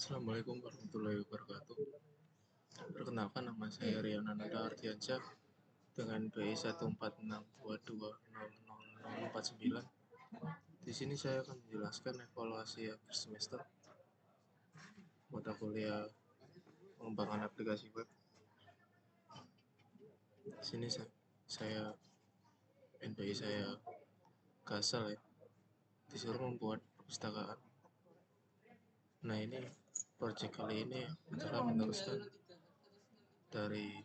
Assalamualaikum warahmatullahi wabarakatuh. Perkenalkan, nama saya Rian Ananda Ardiansyah dengan BI 14622000049. Di sini saya akan menjelaskan evaluasi akhir semester mata kuliah pengembangan aplikasi web. Di sini saya NBI saya Gasal ya, disuruh membuat perpustakaan. Nah, ini project kali ini adalah meneruskan dari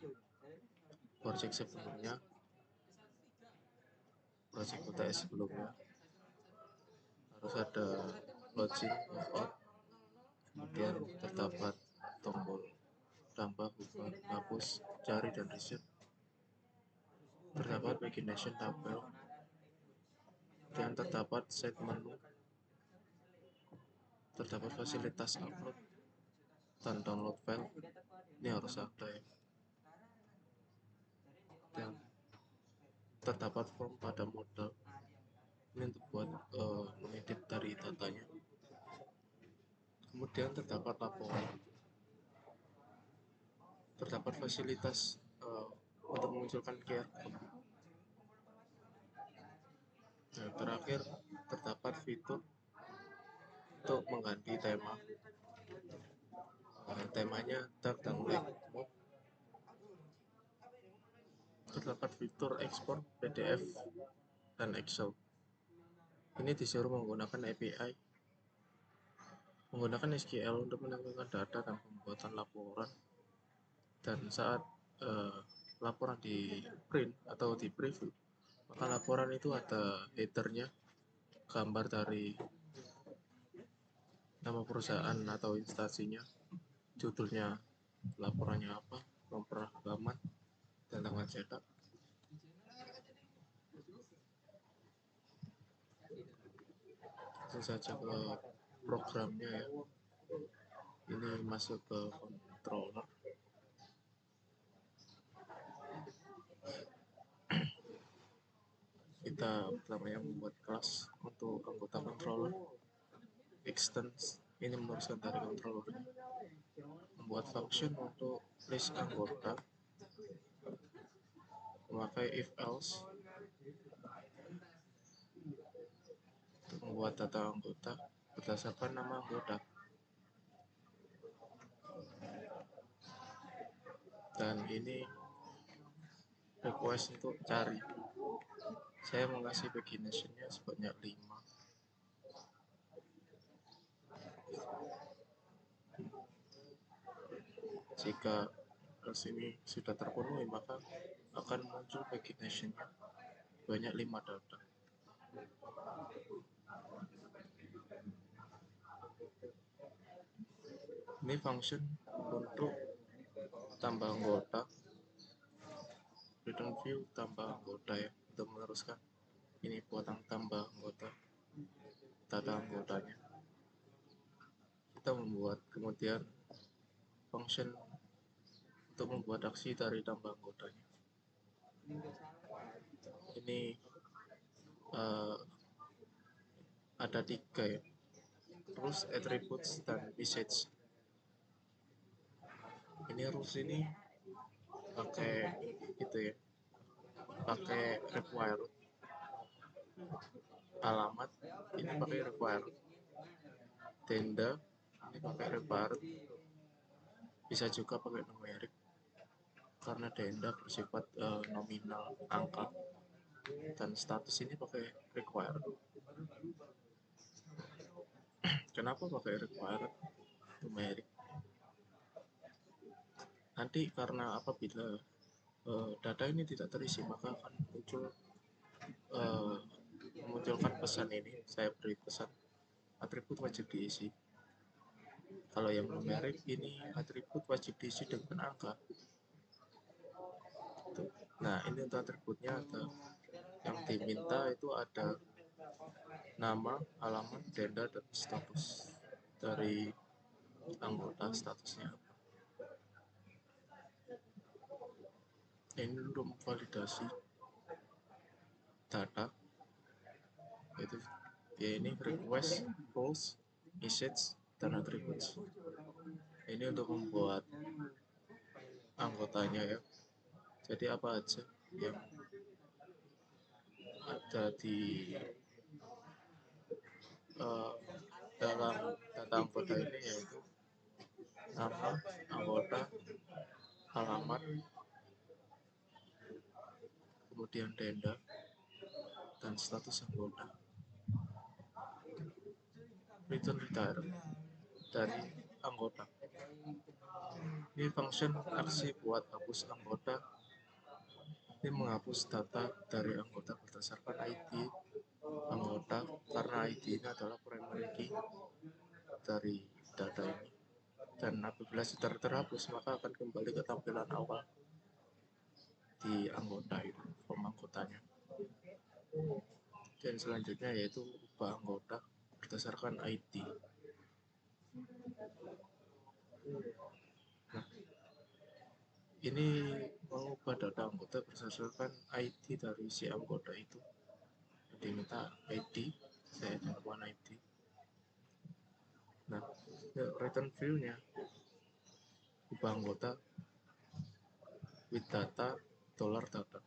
project sebelumnya, project UTS sebelumnya. Harus ada login, logout, kemudian terdapat tombol tambah, buka, hapus, cari, dan reset. Terdapat pagination tabel, dan terdapat set menu, terdapat fasilitas upload dan download file. Ini harus ada ya. Dan terdapat form pada modal, ini untuk buat mengedit dari datanya. Kemudian terdapat laporan, terdapat fasilitas untuk memunculkan QR code. Nah, terakhir terdapat fitur untuk mengganti tema. Temanya dark dan black mode. Terdapat fitur ekspor PDF dan Excel. Ini disuruh menggunakan API, menggunakan SQL untuk menambahkan data dan pembuatan laporan. Dan saat laporan di print atau di preview, maka laporan itu ada headernya, gambar dari nama perusahaan atau instansinya, judulnya, laporannya apa, nomor halaman, dan tanggal cetak. Langsung saja ke programnya ya. Ini masuk ke controller. Kita pertamanya membuat kelas untuk anggota controller. Extends ini meneruskan dari controller. Membuat function untuk list anggota, memakai if else untuk membuat data anggota berdasarkan nama anggota. Dan ini request untuk cari. Saya mengasih paginationnya sebanyak 5. Jika ini sudah terpenuhi, maka akan muncul paginationnya banyak 5 data. Ini function untuk tambah anggota, return view tambah anggota ya, untuk meneruskan ini buat tambah anggota, data anggotanya. Kita membuat kemudian function untuk membuat aksi dari tambah anggotanya. Ini ada 3 ya, terus attributes dan message. Ini rules ini pakai gitu ya, pakai required. Alamat ini pakai required. Tenda ini pakai required. Bisa juga pakai numerik karena tenda bersifat nominal angka. Dan status ini pakai required. Kenapa pakai required numerik? Nanti karena apabila data ini tidak terisi, maka akan memunculkan pesan ini. Saya beri pesan atribut wajib diisi. Kalau yang numerik ini atribut wajib diisi dengan angka. Nah, ini untuk atributnya ada yang diminta itu ada nama, alamat, tenda, dan status dari anggota, statusnya apa. Ini dulu memvalidasi data, itu ya, ini request, roles, message, dan attributes. ini untuk membuat anggotanya ya. Jadi apa aja yang ada di dalam data anggota ini, yaitu nama anggota, alamat, kemudian denda, dan status anggota. Return retire dari anggota. Ini function aksi buat hapus anggota. Ini menghapus data dari anggota berdasarkan ID anggota, karena ID ini adalah primary key dari data ini. Dan apabila sudah terhapus, maka akan kembali ke tampilan awal di anggota itu, form anggotanya. Dan selanjutnya yaitu ubah anggota berdasarkan ID. Nah, ini mengubah data anggota berdasarkan ID dari si anggota itu. Diminta ID, saya temukan ID. Nah, return view-nya ubah anggota with data $data.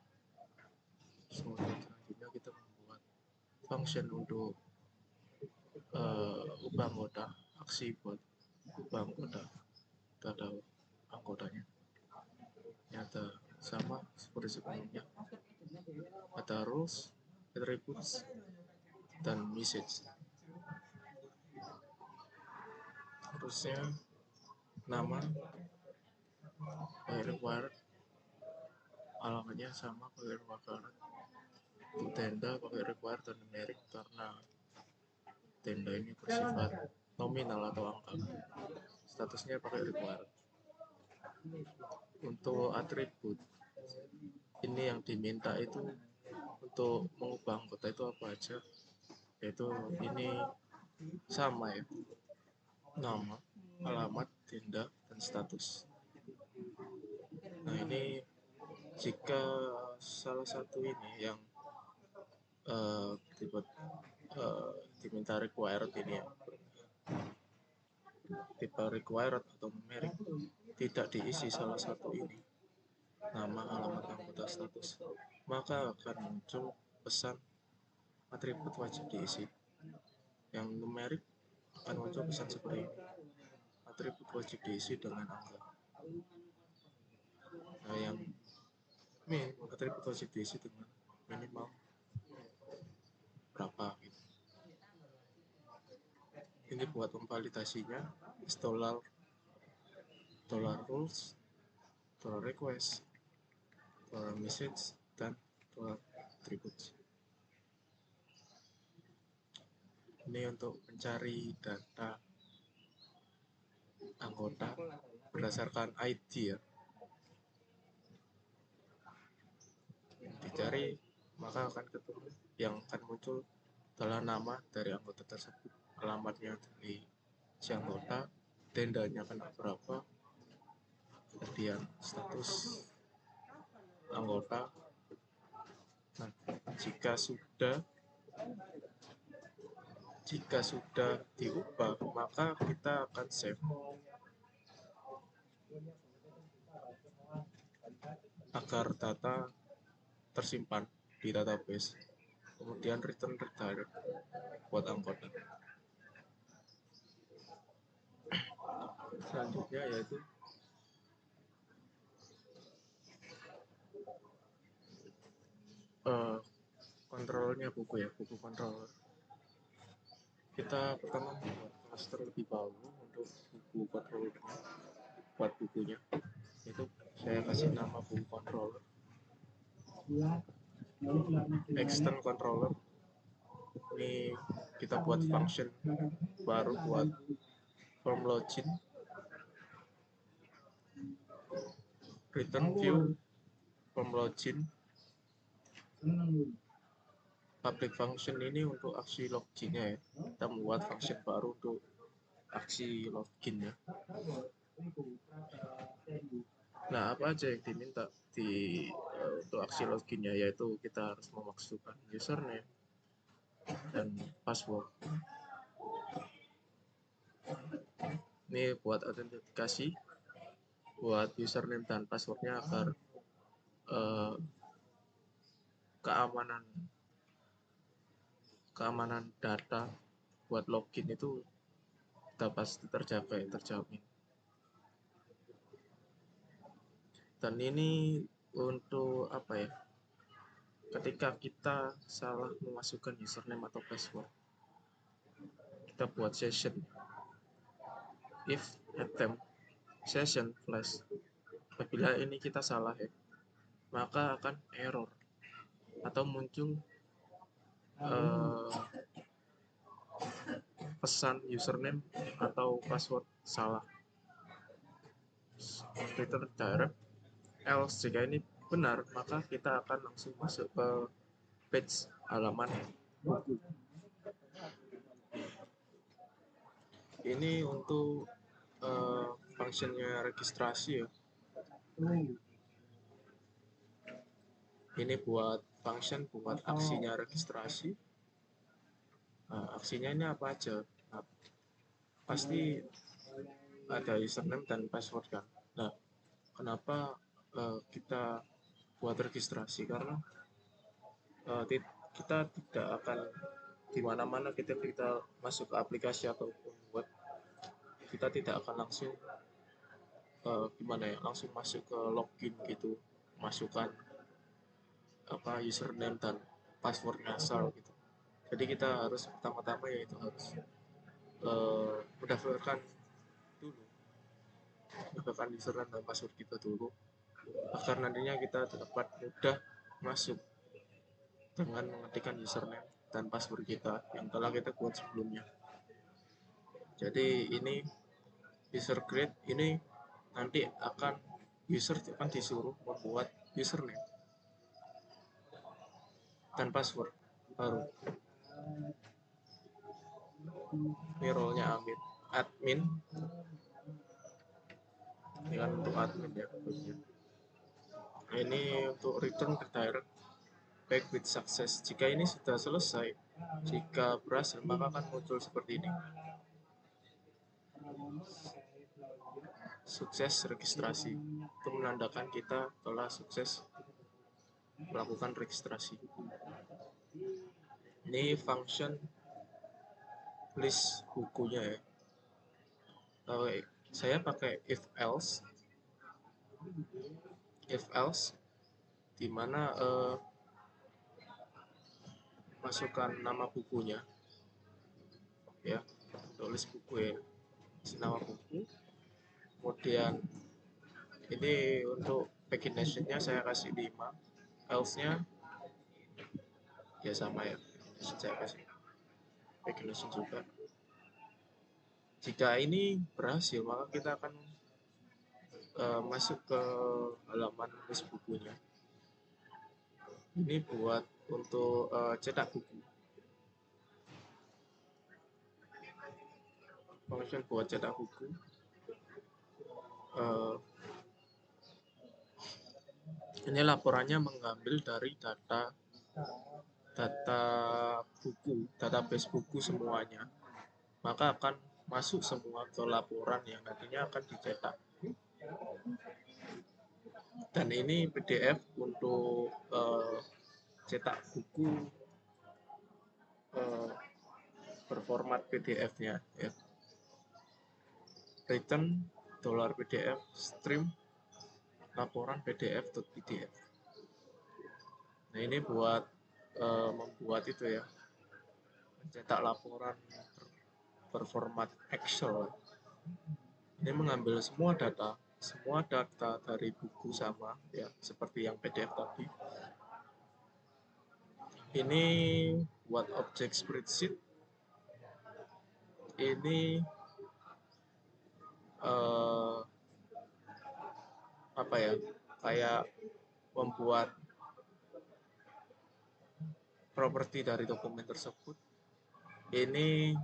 Selanjutnya kita membuat function untuk ubah anggota, aksi buat ubah anggota, data anggotanya. Ini ada sama seperti sebelumnya, ada rules, attributes, dan message. Terusnya nama required, alamatnya sama pakai required. Untuk tenda pakai required dan numeric, karena tenda ini bersifat nominal atau angka. Statusnya pakai required. Untuk atribut, ini yang diminta itu untuk mengubah anggota itu apa aja, yaitu ini sama ya, nama, alamat, tenda, dan status. Nah, ini jika salah satu ini yang diminta required ini ya, tipe required atau numeric, tidak diisi salah satu ini, nama, alamat, anggota, status, maka akan muncul pesan atribut wajib diisi. Yang numeric akan muncul pesan seperti ini, atribut wajib diisi dengan angka. Nah, yang min, atribut wajib diisi dengan minimal berapa gitu. Ini buat memvalidasinya $rules, $request, $message, dan $attributes. Ini untuk mencari data anggota berdasarkan ID ya. Dicari, maka akan ketemu, yang akan muncul adalah nama dari anggota tersebut, alamatnya dari si anggota, tendanya kena berapa, kemudian status anggota. Nah, jika sudah diubah, maka kita akan save agar data tersimpan di database, kemudian return redirect buat anggota. Selanjutnya yaitu kontrolnya buku ya, buku controller. Kita pertama membuat kelas terlebih dahulu untuk buku controllernya. Buat bukunya itu saya kasih nama buku controller, extend controller. Ini kita buat function baru buat form login, return view, form login. Public function ini untuk aksi loginnya ya, kita membuat function baru untuk aksi login ya. Nah, apa aja yang diminta untuk aksi loginnya, yaitu kita harus memasukkan username dan password. Ini buat autentikasi, buat username dan passwordnya agar eh, keamanan keamanan data buat login itu udah pasti terjaga, terjamin. Dan ini untuk apa ya, ketika kita salah memasukkan username atau password, kita buat session if attempt session flash. Apabila ini kita salah ya, maka akan error atau muncul pesan username atau password salah. Return direct, else jika ini benar maka kita akan langsung masuk ke page halaman buku. Ini untuk functionnya registrasi ya. Ini buat function buat aksinya registrasi. Nah, aksinya ini apa aja? Nah, pasti ada username dan password kan. Nah, kenapa kita buat registrasi? Karena kita tidak akan di mana-mana kita masuk ke aplikasi ataupun web, kita tidak akan langsung gimana ya, langsung masuk ke login gitu, masukkan apa username dan password ngasal gitu. Jadi kita harus pertama-tama yaitu harus mendaftarkan username dan password kita dulu agar nantinya kita dapat mudah masuk dengan mengetikkan username dan password kita yang telah kita buat sebelumnya. Jadi ini user create, ini nanti user akan disuruh membuat username dan password baru. Ini role-nya admin. Ini kan untuk admin ya. Ini untuk return redirect back with success. Jika ini sudah selesai, jika berhasil, maka akan muncul seperti ini. Sukses registrasi. Itu menandakan kita telah sukses melakukan registrasi. Ini function list bukunya ya. Saya pakai if else dimana masukkan nama bukunya ya, tulis buku ya, nama buku. Kemudian ini untuk pagination-nya saya kasih 5, else-nya ya sama ya, saya kasih pagination juga. Jika ini berhasil, maka kita akan masuk ke halaman list bukunya. Ini buat untuk cetak buku. Function buat cetak buku. Ini laporannya mengambil dari data buku, database buku semuanya. Maka akan masuk semua ke laporan yang nantinya akan dicetak. Dan ini PDF untuk cetak buku berformat PDF-nya ya. Return $PDF stream laporan PDF.pdf. Nah, ini buat membuat itu ya, mencetak laporan berformat Excel. Ini mengambil semua data dari buku sama ya, seperti yang PDF tadi. Ini buat objek spreadsheet. Ini apa ya, kayak membuat properti dari dokumen tersebut. Ini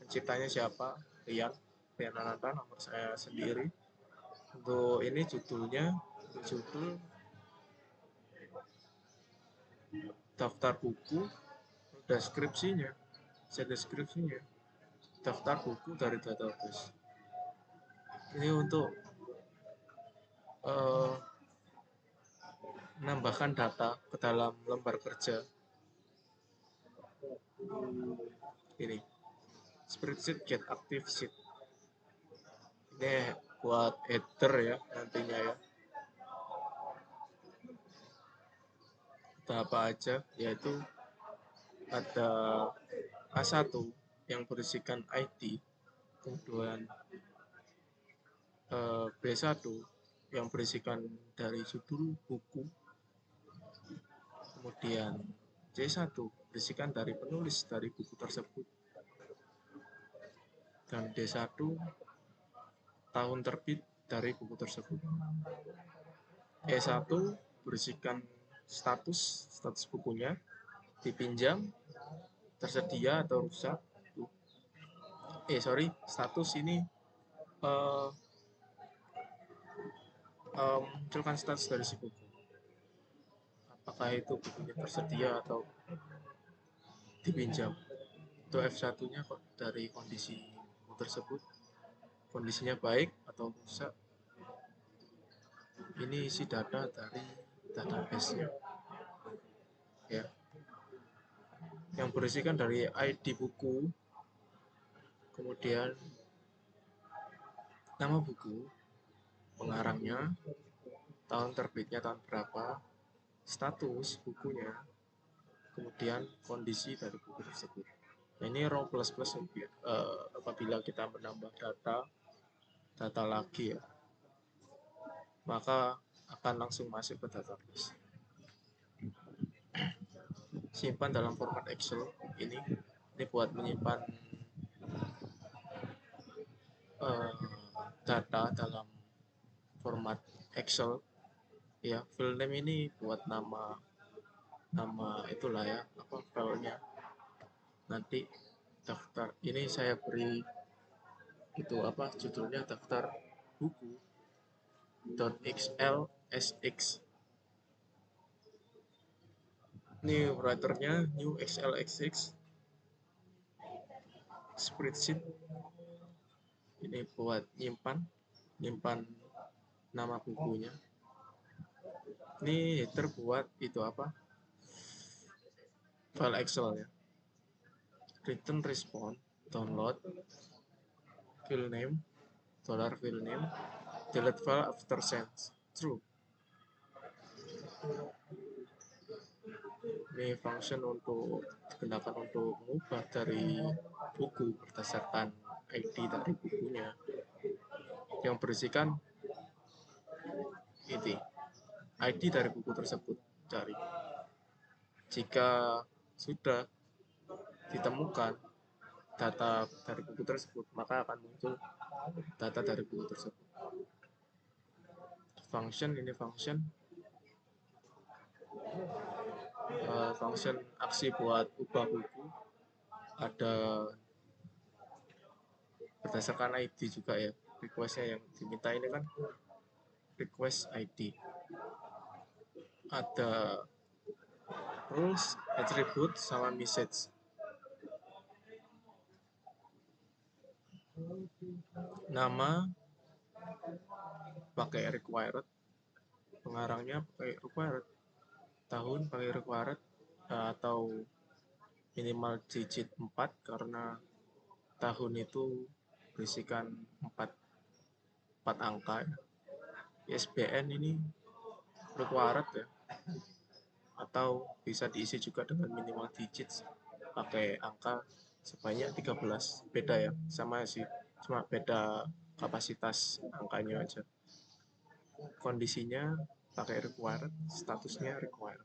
penciptanya siapa? Rian Ananta, nomor saya sendiri. Untuk ini judulnya, judul daftar buku, deskripsinya, daftar buku dari database. Ini untuk menambahkan data ke dalam lembar kerja. Ini spreadsheet get active sheet. Ini buat header ya nantinya ya. Ada apa aja, yaitu ada A1 yang berisikan ID, kemudian B1 yang berisikan dari judul buku, kemudian C1 berisikan dari penulis dari buku tersebut, dan D1 tahun terbit dari buku tersebut. E1 berisikan status bukunya, dipinjam, tersedia atau rusak. Status ini munculkan status dari si buku, apakah itu bukunya tersedia atau dipinjam. Itu F1 nya dari kondisi tersebut, kondisinya baik atau rusak. Ini isi data dari database nya ya, yang berisikan dari ID buku, kemudian nama buku, pengarangnya, tahun terbitnya tahun berapa, status bukunya, kemudian kondisi dari buku tersebut. Nah, ini row plus apabila kita menambah data lagi ya, maka akan langsung masuk ke database. Simpan dalam format Excel. Ini buat menyimpan data dalam format Excel ya. File name ini buat nama itulah ya, apa filenya. Nanti daftar ini saya beri itu apa judulnya, daftar buku .xlsx. Ini writernya new xlsx spreadsheet. Ini buat nyimpan nama bukunya. Ini header buat itu apa, file Excel ya. Return response, download, file name, $file name, delete file after send, true. Ini function untuk digunakan untuk mengubah dari buku berdasarkan ID dari bukunya yang berisikan ID dari buku tersebut. Cari. Jika sudah ditemukan data dari buku tersebut, maka akan muncul data dari buku tersebut. Function function aksi buat ubah buku. Ada berdasarkan ID juga ya, requestnya yang diminta ini kan request ID. Ada rules, attribute, sama message. Nama pakai required, pengarangnya pakai required, tahun pakai required, atau minimal digit 4 karena tahun itu berisikan 4 angka ya. ISBN ini required ya, atau bisa diisi juga dengan minimal digit pakai angka sebanyak 13. Beda ya, sama sih, cuma beda kapasitas angkanya aja. Kondisinya pakai required, statusnya required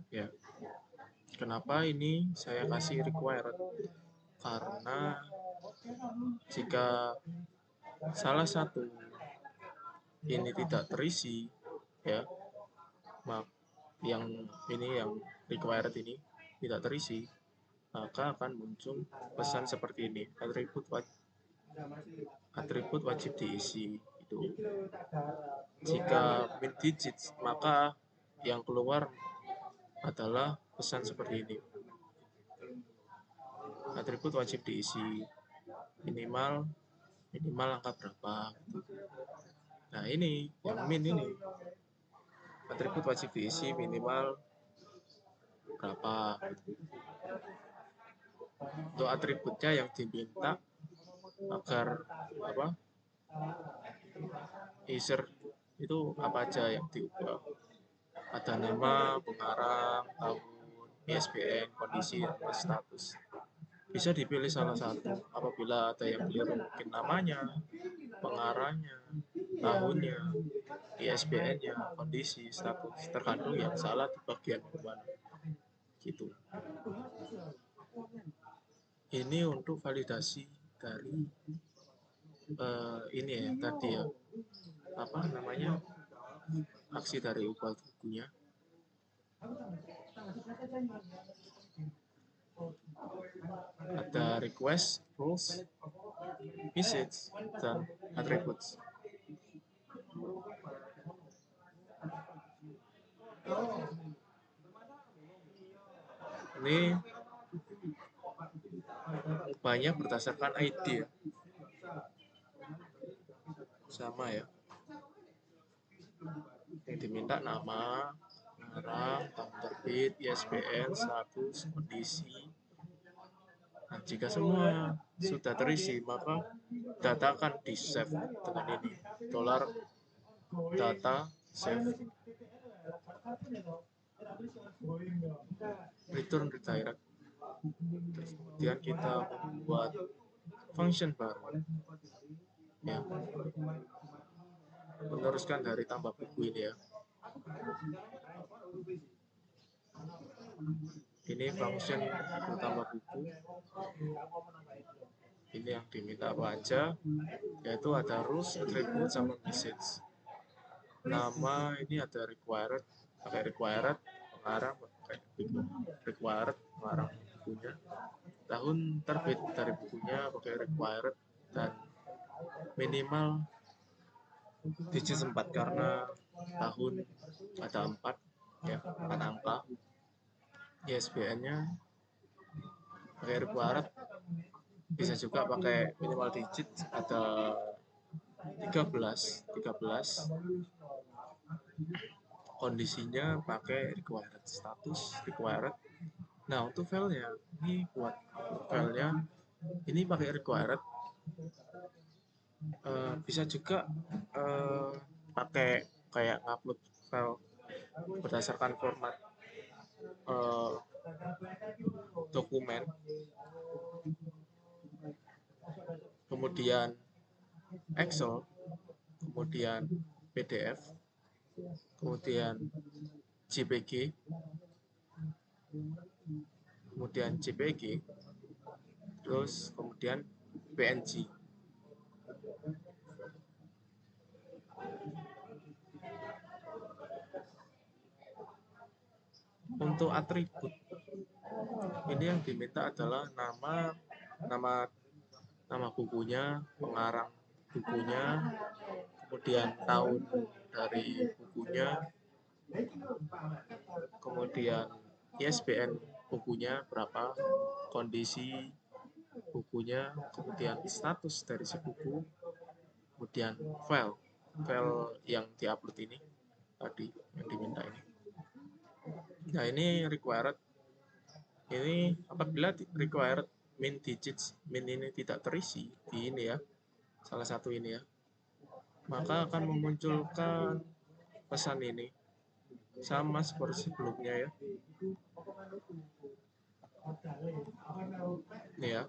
ya. Kenapa ini saya kasih required? Karena jika salah satu ini tidak terisi ya, yang required ini tidak terisi, maka akan muncul pesan seperti ini, atribut wajib diisi itu. Jika min digits, maka yang keluar adalah pesan seperti ini, atribut wajib diisi minimal minimal angka berapa gitu. Nah ini yang min ini atribut wajib diisi minimal berapa gitu. Untuk atributnya yang diminta agar apa user itu apa aja yang diubah, ada nama, pengarang, tahun, ISBN, kondisi, dan status. Bisa dipilih salah satu apabila ada yang keliru, mungkin namanya, pengarangnya, tahunnya, ISBN-nya, kondisi, status, tergantung yang salah di bagian mana gitu. Ini untuk validasi dari ini ya tadi ya, apa namanya, aksi dari ubah bukunya. Ada request, rules, message, dan attributes. Ini banyak berdasarkan ID ya. Sama ya, yang diminta nama, pengarang, tahun terbit, ISBN, status, kondisi. Nah, jika semua sudah terisi, maka data akan di save dengan ini $data save return redirect. Terus kemudian kita membuat function baru ya, meneruskan dari tambah buku ini ya. Ini function tambah buku. Ini yang diminta apa aja, yaitu ada rules, attribute, sama message. Nama ini ada required, pakai required, pengarang pakai required, pengarang bukunya. Tahun terbit dari bukunya pakai required, dan minimal digit 4 karena tahun ada 4 ya, 4 angka. ISBN-nya pakai required, bisa juga pakai minimal digit ada 13. Kondisinya pakai required, status required. Nah untuk filenya ini, buat filenya ini pakai required. Bisa juga pakai kayak ngupload file berdasarkan format dokumen, kemudian Excel, kemudian PDF, kemudian JPG, kemudian JPG, terus kemudian PNG. Untuk atribut ini yang diminta adalah nama bukunya, pengarang bukunya, kemudian tahun dari bukunya, kemudian ISBN bukunya berapa, kondisi bukunya, kemudian status dari si buku, kemudian file yang diupload ini tadi yang diminta ini. Nah ini required, ini apabila required min digits, min ini tidak terisi di ini ya, salah satu ini ya, maka akan memunculkan pesan ini sama seperti sebelumnya ya. Ini ya.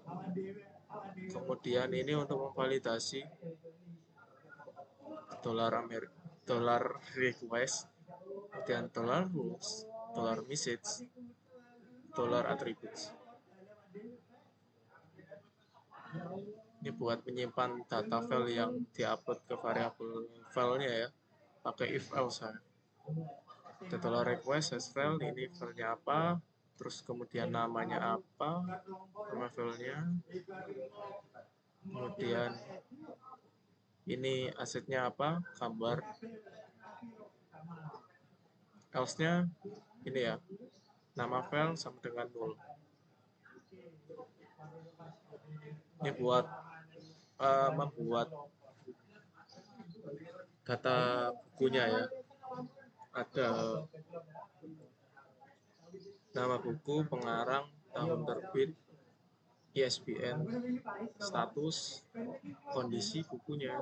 Kemudian ini untuk memvalidasi dollar request, kemudian dollar rules, dollar message, dollar attributes. Ini buat menyimpan data file yang diupload ke variabel filenya ya, pakai if else ya. Dollar request has file, ini filenya apa, terus kemudian namanya apa, nama filenya, kemudian ini asetnya apa, gambar, else-nya ini ya, nama file sama dengan 0. Ini buat membuat data bukunya ya. Ada nama buku, pengarang, tahun terbit, ISBN, status, kondisi bukunya,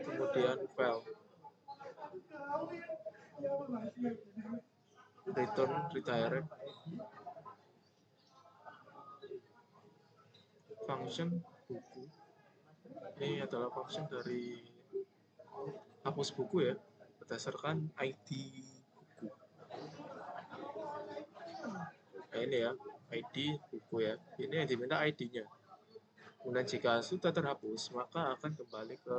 kemudian file, return, redirect, function buku. Ini adalah function dari hapus buku ya, berdasarkan ID buku. Nah ini ya, ID buku ya. Ini yang diminta ID-nya. Kemudian jika sudah terhapus, maka akan kembali ke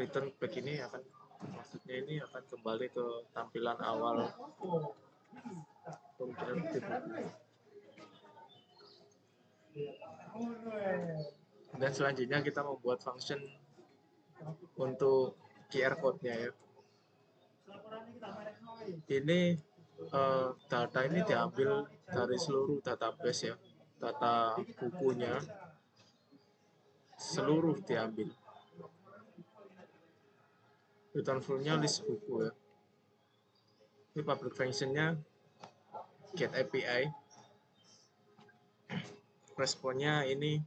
return back, ini akan, maksudnya ini akan kembali ke tampilan awal pembuatan buku. Dan selanjutnya kita membuat function untuk QR code-nya ya. Ini data ini diambil dari seluruh database ya, data bukunya seluruh diambil. Return full-nya list buku ya. Ini public function-nya get API. Responnya ini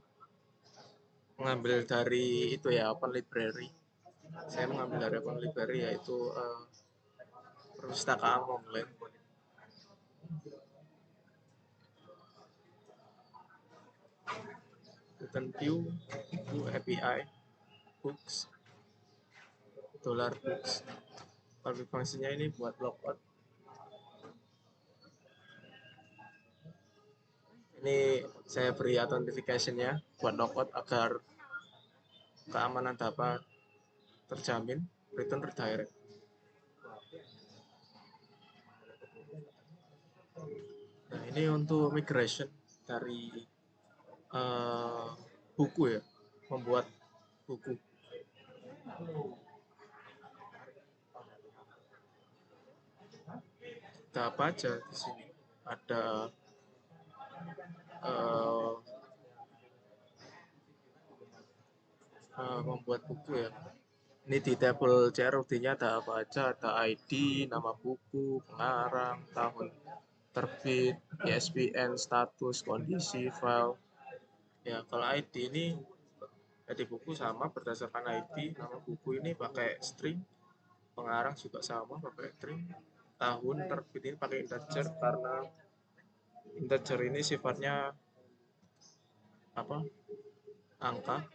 mengambil dari itu ya, open library. Saya mengambil dari open library, yaitu perpustakaan online. Return view API books $books. Public function-nya ini buat logout. Ini saya beri authentication-nya buat logout agar keamanan data terjamin. Return redirect. Nah ini untuk migration dari buku ya, membuat buku. Ada apa aja di sini? Ada membuat buku ya. Ini di table CRUD-nya ada apa aja? Ada ID, nama buku, pengarang, tahun terbit, ISBN, status, kondisi, file. Ya, kalau ID ini ID buku sama berdasarkan ID, nama buku ini pakai string, pengarang juga sama pakai string, tahun terbit ini pakai integer karena integer ini sifatnya apa? Angka.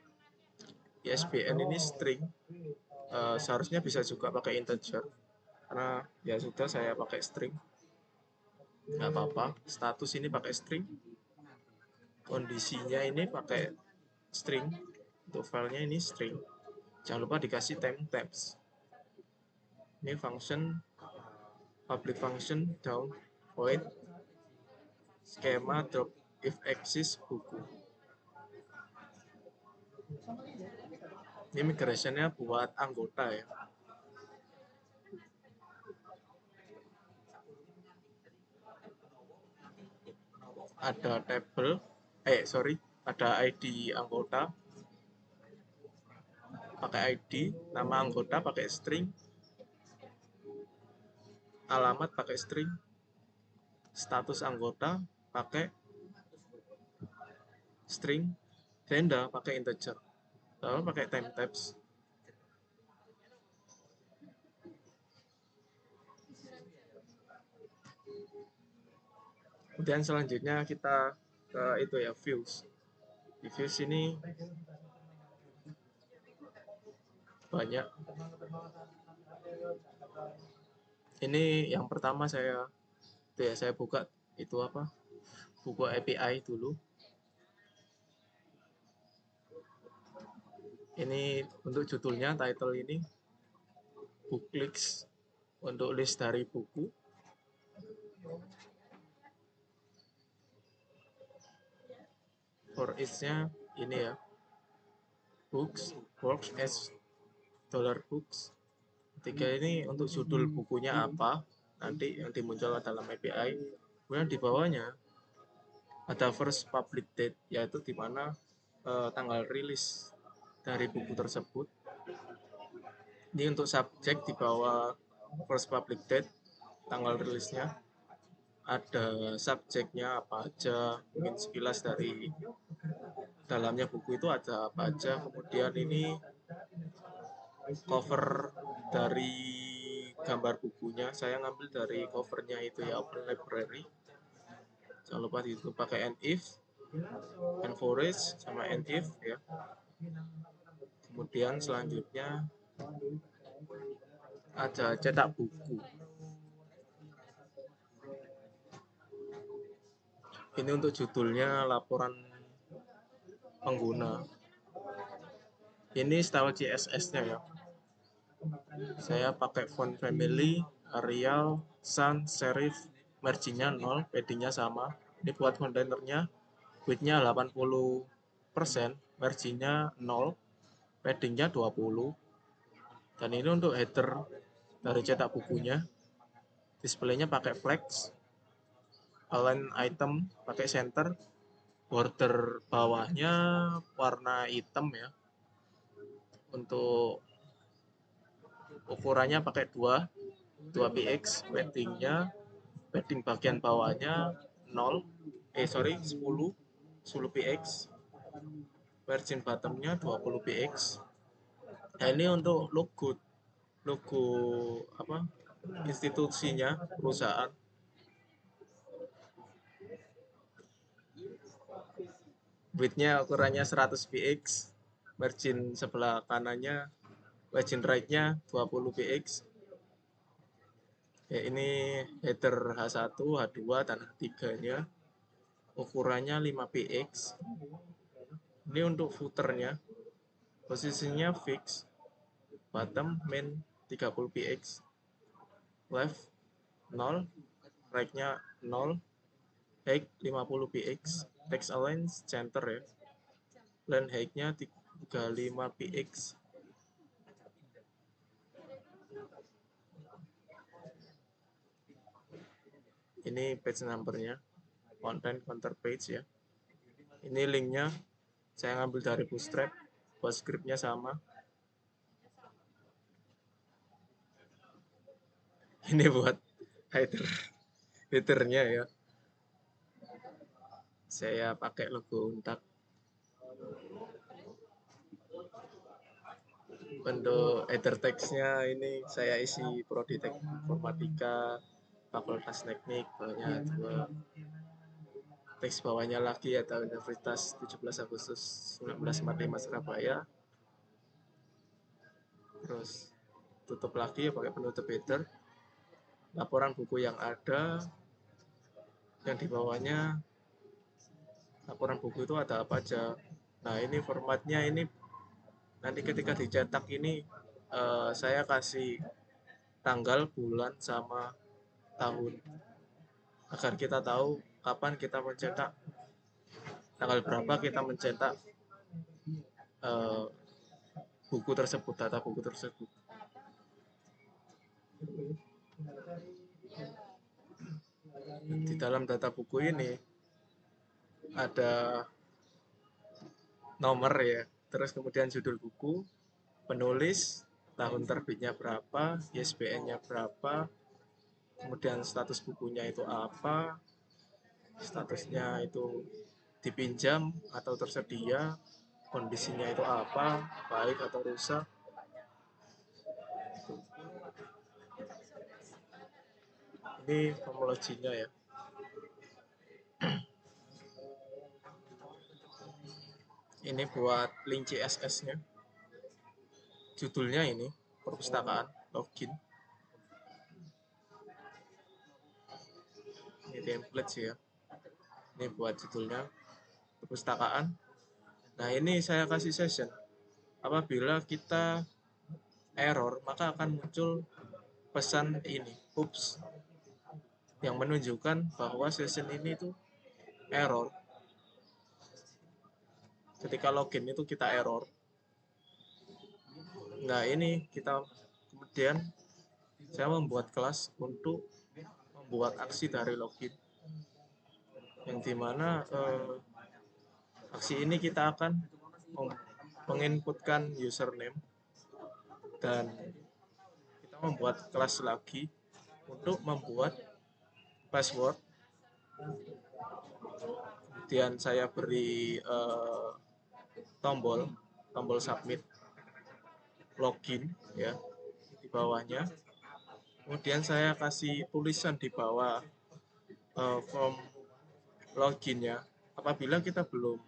ISBN ini string, seharusnya bisa juga pakai integer karena ya sudah saya pakai string, nggak apa-apa. Status ini pakai string, kondisinya ini pakai string, untuk filenya ini string. Jangan lupa dikasih tabs. Ini function public function down void schema drop if exist buku. Ini migration-nya buat anggota ya. Ada table, ada ID anggota, pakai ID, nama anggota pakai string, alamat pakai string, status anggota pakai string, denda pakai integer, lalu pakai time tabs. Kemudian selanjutnya kita ke itu ya, views. Di views ini banyak. Ini yang pertama saya buka itu apa? Buku API dulu. Ini untuk judulnya, title ini book links untuk list dari buku. For each-nya ini ya, books works as $books. Ketiga ini untuk judul bukunya apa, nanti yang dimunculkan dalam API. Kemudian di bawahnya ada first public date, yaitu di mana tanggal rilis dari buku tersebut. Ini untuk subjek di bawah first public date, tanggal rilisnya. Ada subjeknya apa aja, mungkin sekilas dari dalamnya buku itu ada apa aja. Kemudian ini cover dari gambar bukunya, saya ngambil dari covernya itu ya, Open Library. Jangan lupa itu pakai NIF, Enforage sama NIF ya. Kemudian selanjutnya ada cetak buku. Ini untuk judulnya laporan pengguna. Ini style CSS-nya ya. Saya pakai font family, Arial, sans serif, marginnya 0, paddingnya sama. Ini buat kontainernya, widthnya 80%, marginnya 0, paddingnya 20. Dan ini untuk header dari cetak bukunya. Displaynya pakai flex, align item pakai center, border bawahnya warna hitam ya. Untuk ukurannya pakai 2 px, padding bagian bawahnya 10 px, margin bottomnya 20 px. Nah ini untuk logo apa, institusinya, perusahaan. Widthnya ukurannya 100 px, margin sebelah kanannya, margin right-nya 20 px. Ya, ini header H1, H2, dan H3-nya. Ukurannya 5 px. Ini untuk footernya, posisinya fix, bottom main 30 px, left 0, right-nya 0, height 50 px, text align center ya, length height-nya 35 px. Ini page number-nya, content counter page ya. Ini linknya saya ngambil dari Bootstrap, buat script-nya sama. Ini buat header-nya ya. Saya pakai logo Untak. Untuk header text-nya ini saya isi Prodi Teknik Informatika, Fakultas Teknik, bawahnya 2. Teks bawahnya lagi atau Universitas 17 Agustus 1945 Surabaya. Terus tutup lagi ya pakai penutup header. Laporan buku yang ada, yang di bawahnya laporan buku itu ada apa aja. Nah ini formatnya, ini nanti ketika dicetak ini saya kasih tanggal, bulan, sama tahun, agar kita tahu kapan kita mencetak, tanggal berapa kita mencetak buku tersebut, data buku tersebut. Di dalam data buku ini ada nomor ya, terus kemudian judul buku, penulis, tahun terbitnya berapa, ISBN-nya berapa, kemudian status bukunya itu apa, statusnya itu dipinjam atau tersedia, kondisinya itu apa, baik atau rusak. Ini homologinya ya. Ini buat link CSS-nya. Judulnya ini perpustakaan, login. Ini template sih ya. Ini buat judulnya perpustakaan. Nah ini saya kasih session. Apabila kita error, maka akan muncul pesan ini, oops, yang menunjukkan bahwa session ini itu error. Ketika login itu kita error. Nah ini kita kemudian saya membuat kelas untuk membuat aksi dari login, yang dimana aksi ini kita akan menginputkan username, dan kita membuat kelas lagi untuk membuat password. Kemudian saya beri tombol submit login ya di bawahnya. Kemudian saya kasih tulisan di bawah form loginnya. Apabila kita belum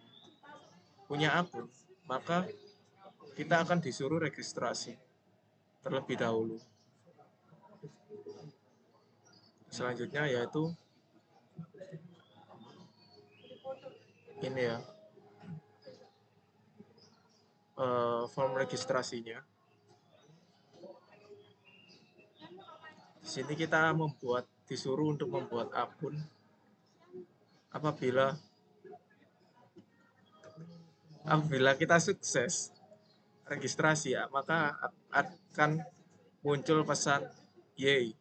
punya akun, maka kita akan disuruh registrasi terlebih dahulu. Selanjutnya yaitu ini ya, form registrasinya. Di sini kita disuruh untuk membuat akun. Apabila kita sukses registrasi ya, maka akan muncul pesan yay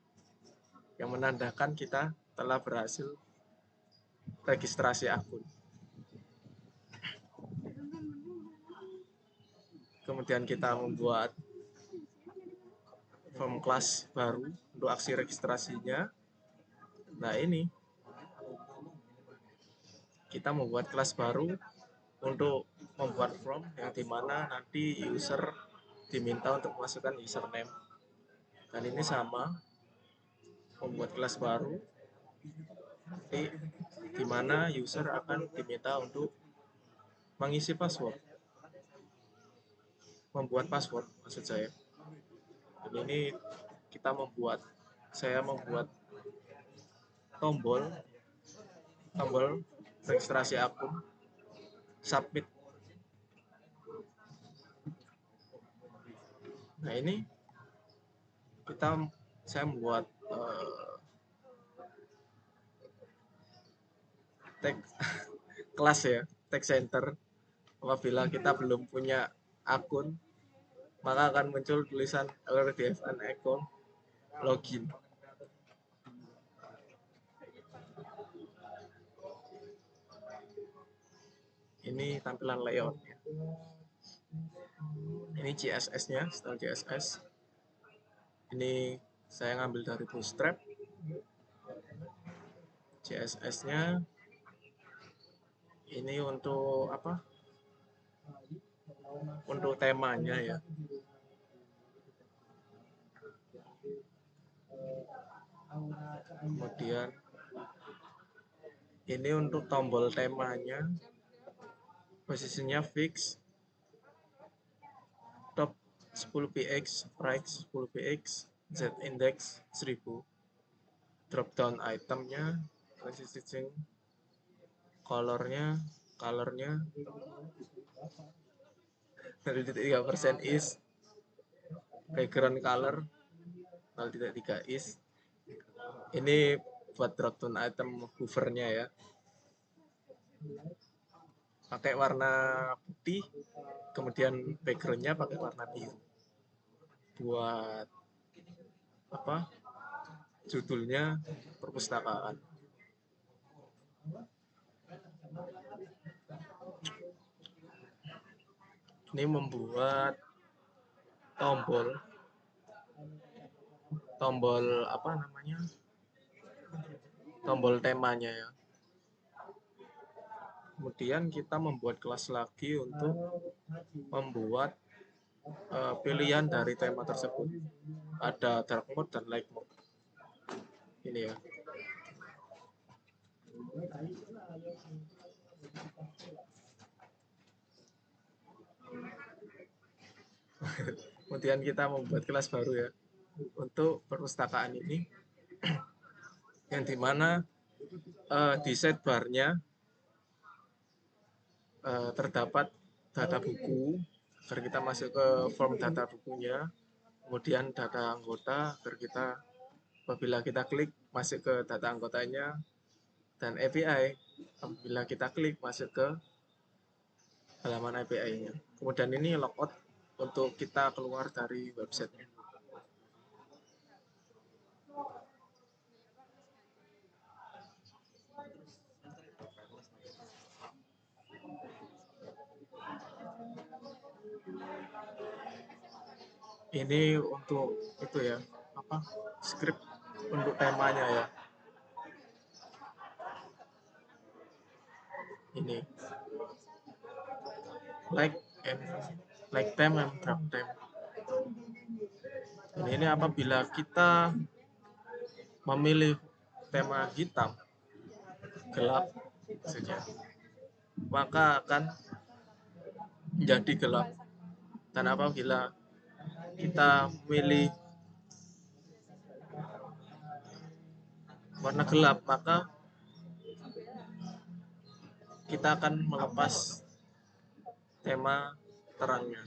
yang menandakan kita telah berhasil registrasi akun. Kemudian kita membuat form kelas baru untuk aksi registrasinya. Nah, ini kita membuat kelas baru untuk membuat form yang dimana nanti user diminta untuk memasukkan username. Dan ini sama, membuat kelas baru di mana user akan diminta untuk mengisi password, membuat password maksud saya. Dan ini saya membuat tombol registrasi akun, submit. Nah, ini saya membuat kelas ya, tag center. Apabila kita belum punya akun, maka akan muncul tulisan already have an account, login. Ini tampilan layoutnya. Ini CSS-nya, style CSS. Ini saya ngambil dari Bootstrap. CSS-nya ini untuk apa? Untuk temanya ya. Kemudian ini untuk tombol temanya, posisinya fix, top 10px, right 10px, z index 1000, drop down itemnya, consisting colornya 0,3% is, background color 0,3 is. Ini buat drop down item hovernya ya, pakai warna putih, kemudian backgroundnya pakai warna biru. Buat apa? Judulnya perpustakaan. Ini membuat tombol apa namanya? Tombol temanya ya. Kemudian kita membuat kelas lagi untuk membuat pilihan dari tema tersebut. Ada dark mode dan light mode. Ini ya. Kemudian kita membuat kelas baru ya untuk perpustakaan ini, yang dimana di sidebar-nya terdapat data buku agar kita masuk ke form data bukunya, kemudian data anggota agar kita apabila kita klik masuk ke data anggotanya, dan API apabila kita klik masuk ke halaman API-nya. Kemudian ini logout untuk kita keluar dari websitenya. Ini untuk itu ya, apa, script untuk temanya ya. Ini like and like time and drop time. Dan ini apabila kita memilih tema hitam, gelap maksudnya, maka akan menjadi gelap. Dan apabila kita memilih warna gelap, maka kita akan melepas tema terangnya.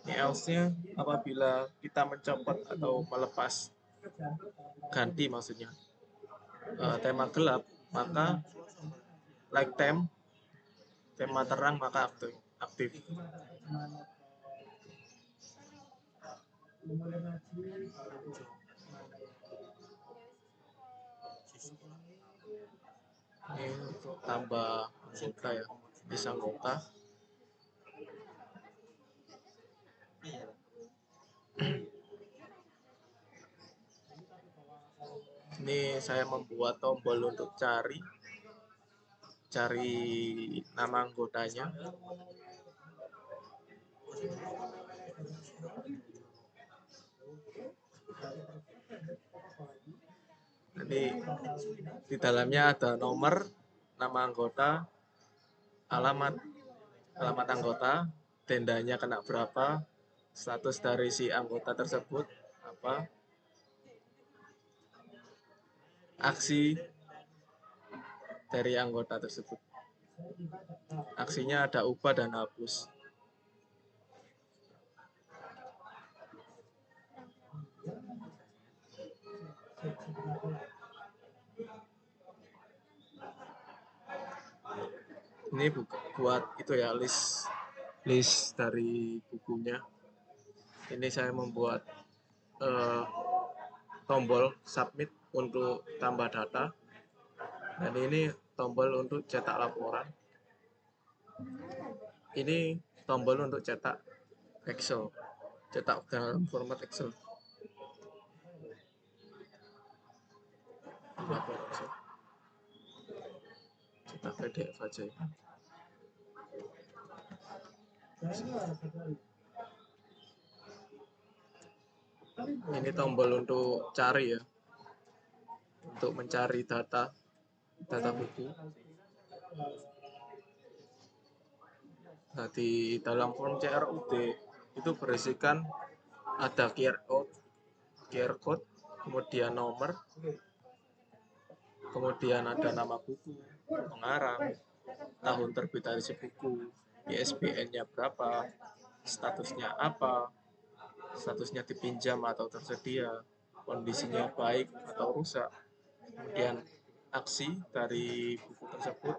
Ini else-nya apabila kita mencopot atau melepas, ganti maksudnya, tema gelap, maka like tema terang maka aktif. Ini untuk tambah anggota ya, bisa anggota. Ini saya membuat tombol untuk cari nama anggotanya. Nanti di dalamnya ada nomor, nama anggota, alamat anggota, tendanya kena berapa, status dari si anggota tersebut apa, aksi dari anggota tersebut. Aksinya ada ubah dan hapus. Ini buat itu ya, list dari bukunya. Ini saya membuat tombol submit untuk tambah data, dan ini tombol untuk cetak laporan. Ini tombol untuk cetak Excel, cetak dalam format Excel. Lapor Excel, cetak PDF aja. Ini tombol untuk cari ya, untuk mencari data buku. Nah, di dalam form CRUD itu berisikan ada QR code, kemudian nomor, kemudian ada nama buku, pengarang, tahun terbit dari si buku, ISBN-nya berapa, statusnya apa, statusnya dipinjam atau tersedia, kondisinya baik atau rusak, kemudian aksi dari buku tersebut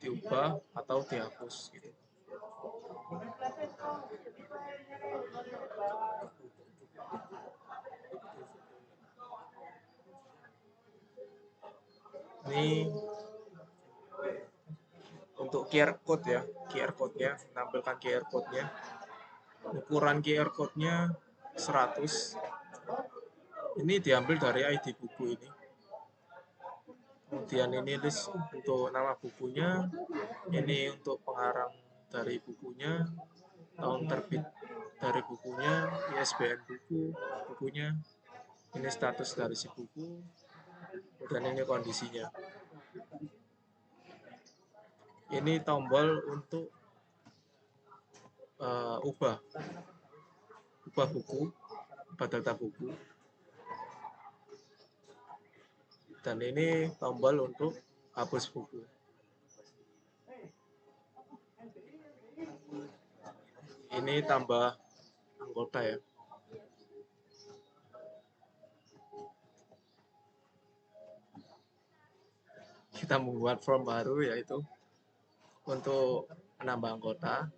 diubah atau dihapus gitu. Ini untuk QR code ya, QR code-nya, menampilkan QR code-nya. Ukuran QR code-nya 100. Ini diambil dari ID buku ini. Kemudian ini list untuk nama bukunya, ini untuk pengarang dari bukunya, tahun terbit dari bukunya, ISBN bukunya, ini status dari si buku, dan ini kondisinya. Ini tombol untuk ubah buku, ubah data buku, dan ini tombol untuk hapus buku. Ini tambah anggota ya. Kita membuat form baru, yaitu untuk menambah anggota.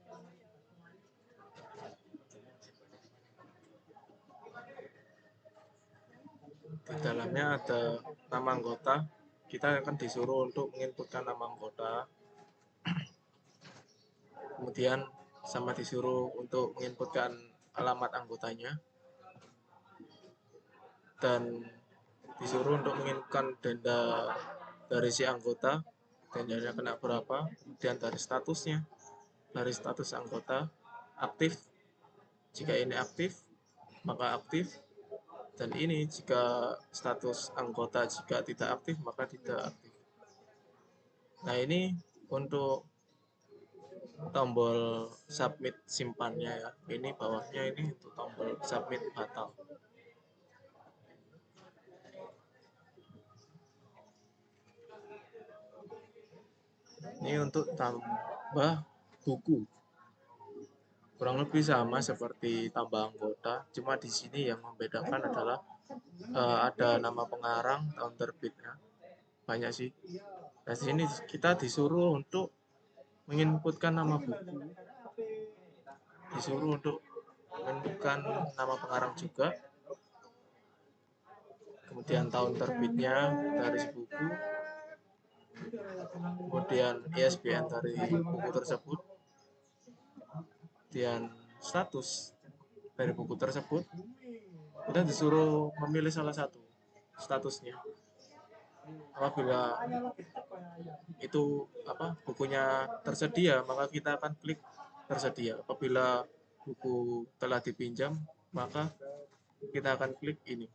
Di dalamnya ada nama anggota. Kita akan disuruh untuk menginputkan nama anggota. Kemudian sama disuruh untuk menginputkan alamat anggotanya, dan disuruh untuk menginputkan denda dari si anggota, dendanya kena berapa, kemudian dari statusnya, dari status anggota aktif, jika ini aktif maka aktif, dan ini jika status anggota jika tidak aktif maka tidak aktif. Nah, ini untuk tombol submit simpannya ya. Ini bawahnya ini untuk tombol submit batal. Ini untuk tambah buku. Kurang lebih sama seperti tambah anggota, cuma di sini yang membedakan adalah ada nama pengarang, tahun terbitnya. Banyak sih. Nah, di sini kita disuruh untuk menginputkan nama buku, disuruh untuk menentukan nama pengarang juga, kemudian tahun terbitnya dari buku, kemudian ISBN dari buku tersebut, kemudian status dari buku tersebut. Kita disuruh memilih salah satu statusnya. Apabila itu bukunya tersedia, maka kita akan klik tersedia. Apabila buku telah dipinjam, maka kita akan klik ini,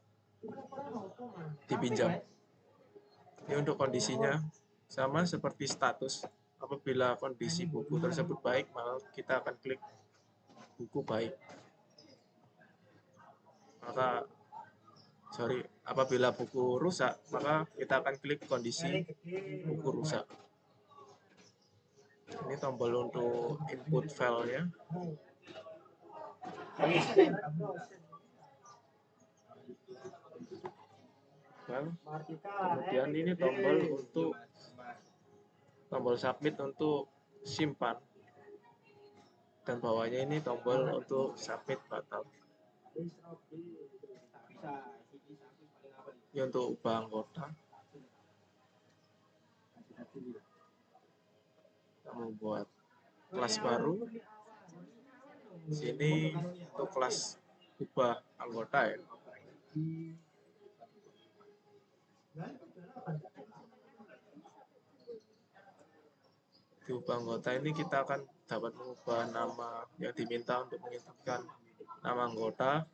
dipinjam. Ini untuk kondisinya sama seperti status. Apabila kondisi buku tersebut baik, maka kita akan klik buku baik. Apabila buku rusak, maka kita akan klik kondisi buku rusak. Ini tombol untuk input filenya. Kemudian ini tombol submit untuk simpan, dan bawahnya ini tombol untuk submit batal. Ini untuk ubah anggota. Kita membuat kelas baru. Di sini untuk kelas ubah anggota ya. Di ubah anggota ini kita akan dapat mengubah nama yang diminta untuk menginputkan nama anggota,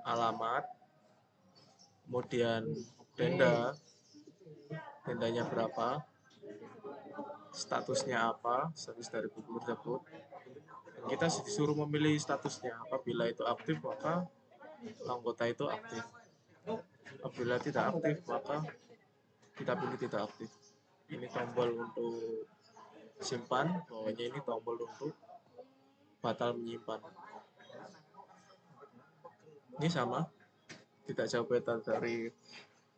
alamat, kemudian dendanya berapa, statusnya apa, status dari buku tersebut. Dan kita disuruh memilih statusnya. Apabila itu aktif, maka anggota itu aktif. Apabila tidak aktif, maka kita pilih tidak aktif. Ini tombol untuk simpan, bawahnya ini tombol untuk batal menyimpan. Ini sama, tidak jauh beda dari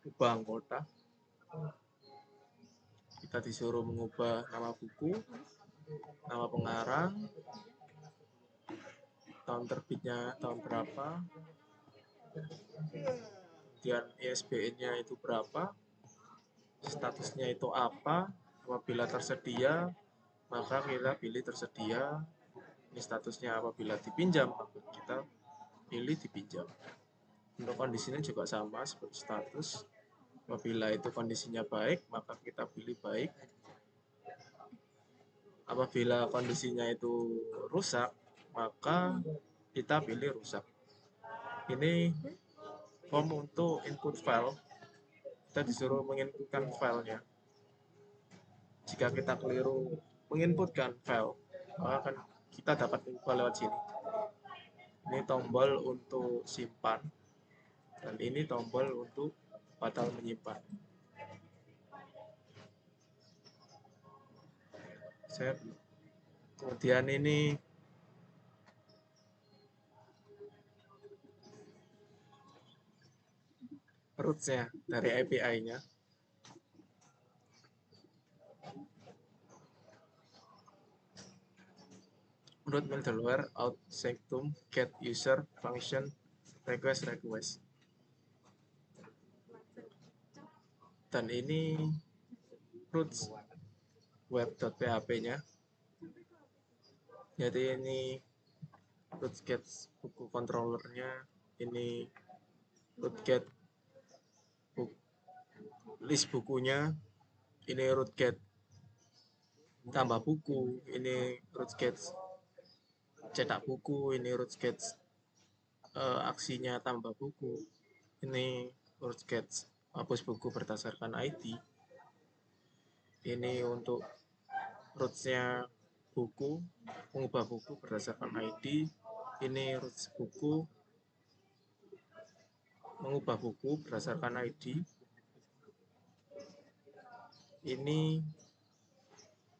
ubah anggota. Kita disuruh mengubah nama buku, nama pengarang, tahun terbitnya tahun berapa, kemudian ISBN-nya itu berapa, statusnya itu apa. Apabila tersedia, maka kita pilih tersedia. Ini statusnya apabila dipinjam, maka kita pilih dipinjam. Untuk kondisinya juga sama seperti status. Apabila itu kondisinya baik, maka kita pilih baik. Apabila kondisinya itu rusak, maka kita pilih rusak. Ini form untuk input file. Kita disuruh menginputkan filenya. Jika kita keliru menginputkan file, maka akan kita dapat mengubah lewat sini. Ini tombol untuk simpan, dan ini tombol untuk batal menyimpan. Kemudian ini roots-nya dari API-nya. Root middleware out sanctum get user function request. Dan ini roots web.php-nya. Jadi ini rootkit buku controllernya, ini rootkit list bukunya, ini rootkit tambah buku, ini rootkit cetak buku, ini rootkit aksinya tambah buku, ini rootkit hapus buku berdasarkan ID, ini untuk rootsnya buku, mengubah buku berdasarkan ID, ini roots buku, mengubah buku berdasarkan ID, ini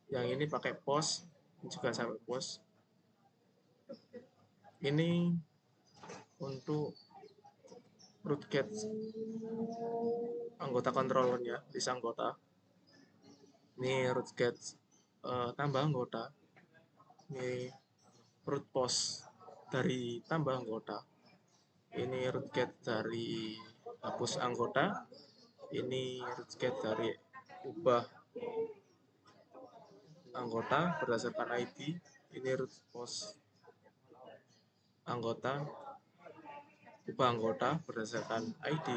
yang ini pakai pos, juga sampai pos, ini untuk rootkit anggota controllernya, list anggota, ini rootkit tambah anggota, ini root post dari tambah anggota, ini rootkit dari hapus anggota, ini rootkit dari ubah anggota berdasarkan ID, ini root post anggota, ubah anggota berdasarkan ID,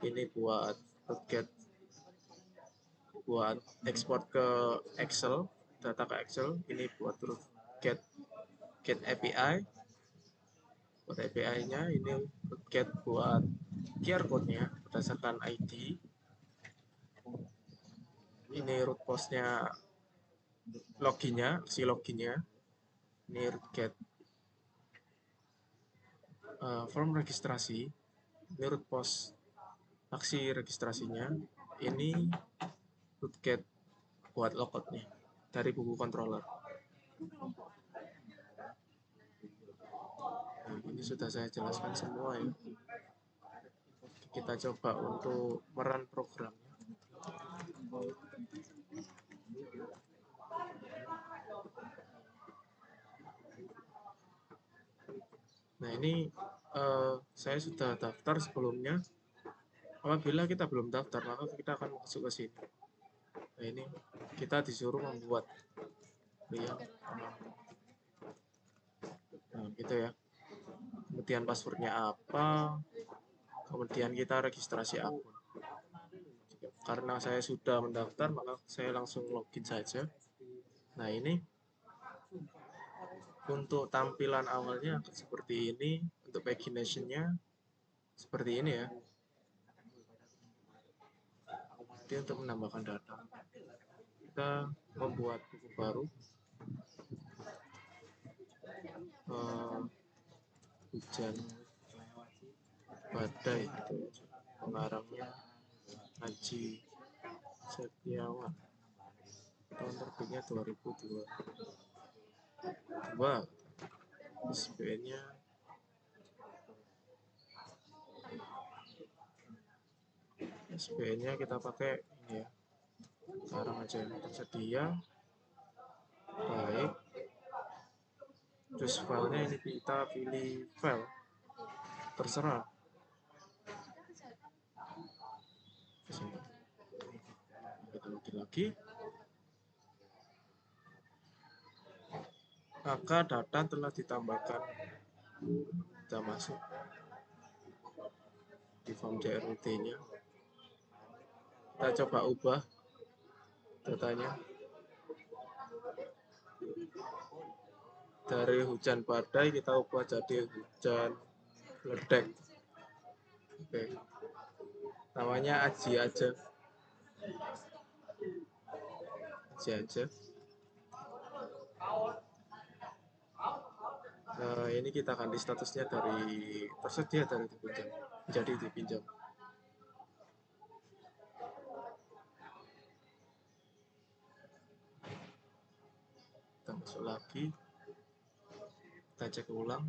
ini buat rootkit buat ekspor ke Excel, data ke Excel, ini buat rootkit get API, buat API-nya, ini rootkit buat QR code-nya berdasarkan ID, ini root post-nya loginnya, aksi loginnya, ini rootkit form registrasi, ini root post aksi registrasinya, ini rootkit buat logout-nya dari buku controller. Nah, ini sudah saya jelaskan semua ya. Kita coba untuk merun programnya. Nah, ini saya sudah daftar sebelumnya. Apabila kita belum daftar, maka kita akan masuk ke sini. Nah, ini kita disuruh membuat ya. Nah, gitu ya. Kemudian passwordnya apa, kemudian kita registrasi akun. Karena saya sudah mendaftar, maka saya langsung login saja. Nah, ini untuk tampilan awalnya seperti ini, untuk pagination-nya seperti ini ya. Jadi untuk menambahkan data, kita membuat buku baru, hujan badai gitu, pengarangnya Haji Setiawan, tahun terbitnya 2002, ISBN-nya kita pakai ini ya, sekarang aja tersedia, baik. Terus filenya ini kita pilih file, terserah. Kita login lagi, maka data telah ditambahkan, kita masuk di form JRUT-nya, kita coba ubah datanya dari hujan badai, kita ubah jadi hujan ledek. Oke, namanya Aji aja. Nah, ini kita ganti statusnya dari tersedia dari dipinjam menjadi dipinjam. Kita masuk lagi, kita cek ulang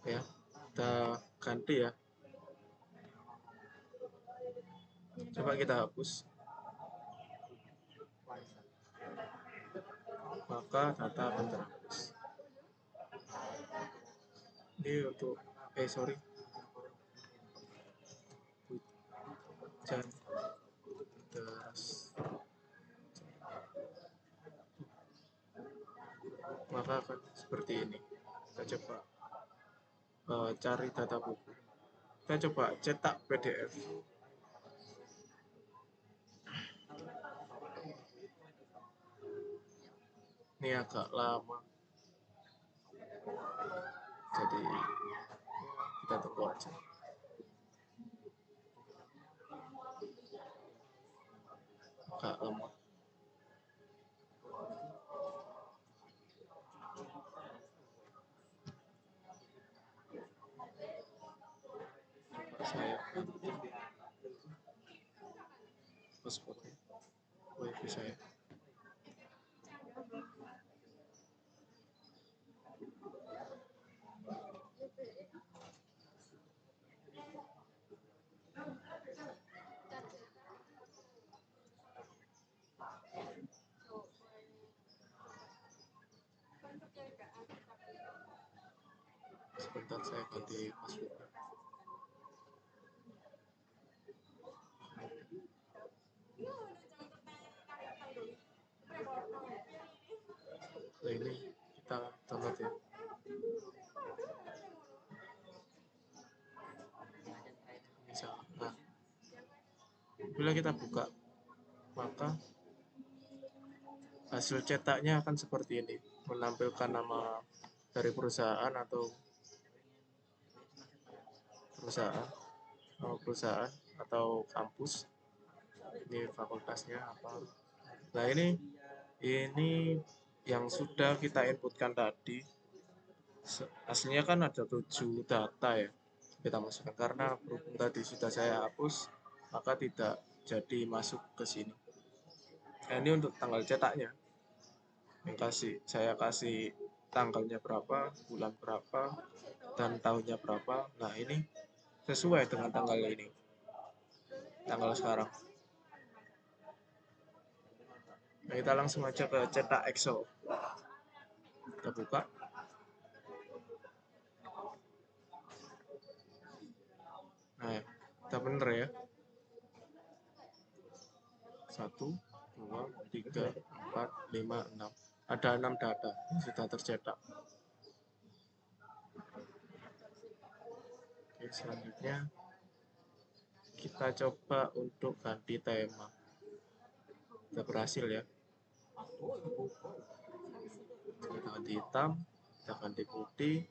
ya, kita ganti ya, coba kita hapus, maka data akan terhapus. Ini untuk hujan deras, maka akan seperti ini. kita coba cari data buku. Kita coba cetak PDF. Ini agak lama, jadi kita tunggu aja. Agak lama. Saya hotspotnya wifi saya. Sebentar saya ganti password. Nah, ini kita download ya. Misal, nah, bila kita buka, maka hasil cetaknya akan seperti ini, menampilkan nama dari perusahaan atau perusahaan atau kampus. Ini fakultasnya apa. Nah, ini yang sudah kita inputkan tadi. Aslinya kan ada 7 data ya kita masukkan, karena berhubung tadi sudah saya hapus, maka tidak jadi masuk ke sini. Nah, ini untuk tanggal cetaknya, yang saya kasih tanggalnya berapa, bulan berapa, dan tahunnya berapa. Nah, ini sesuai dengan tanggal ini, tanggal sekarang. Nah, kita langsung aja ke cetak Excel. Kita buka. Nah, kita bener ya. 1, 2, 3, 4, 5, 6. Ada 6 data yang sudah tercetak. Oke, selanjutnya kita coba untuk ganti tema. Kita berhasil ya. Kita ganti hitam, kita ganti putih,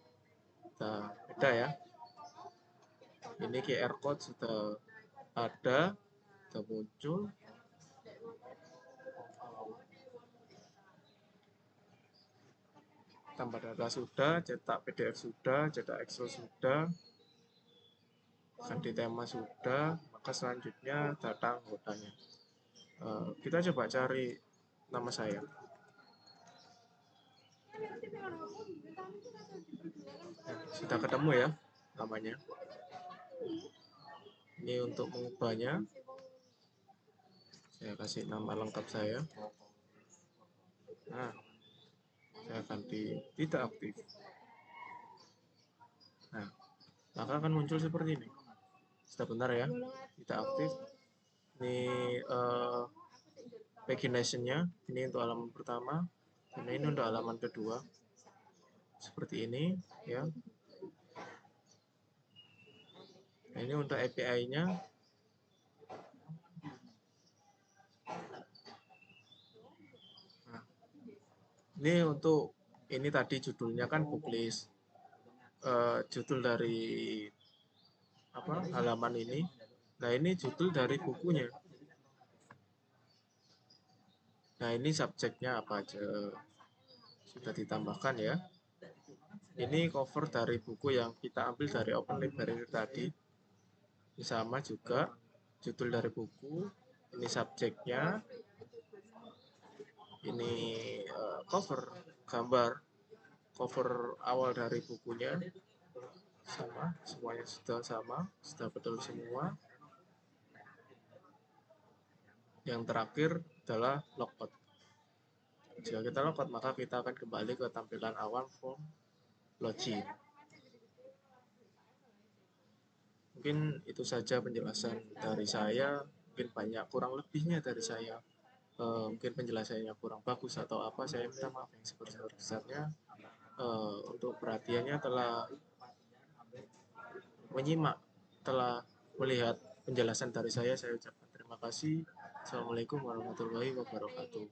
kita beda ya. Ini QR code sudah ada, sudah muncul. Tambah data sudah, cetak PDF sudah, cetak Excel sudah, ganti tema sudah. Maka selanjutnya data anggotanya. Kita coba cari nama saya. Nah, sudah ketemu ya namanya. Ini untuk mengubahnya, saya kasih nama lengkap saya. Nah, saya ganti tidak aktif. Nah, maka akan muncul seperti ini. Sudah benar ya, tidak aktif. Ini pagination-nya, ini untuk halaman pertama, dan ini untuk halaman kedua. Seperti ini ya. Nah, ini untuk API-nya. Nah, ini untuk ini tadi judulnya kan booklist. Judul dari halaman ini. Nah, ini judul dari bukunya. Nah, ini subjeknya apa aja sudah ditambahkan ya. Ini cover dari buku yang kita ambil dari Open Library tadi. Ini sama juga judul dari buku, ini subjeknya, ini cover, gambar cover awal dari bukunya sama, semuanya sudah sama, sudah betul semua. Yang terakhir adalah logout. Jika kita logout, maka kita akan kembali ke tampilan awal form login. Mungkin itu saja penjelasan dari saya. Mungkin banyak kurang lebihnya dari saya. Mungkin penjelasannya kurang bagus atau apa, saya minta maaf yang sebesar-besarnya. untuk perhatiannya, telah menyimak, telah melihat penjelasan dari saya ucapkan terima kasih. Assalamualaikum warahmatullahi wabarakatuh.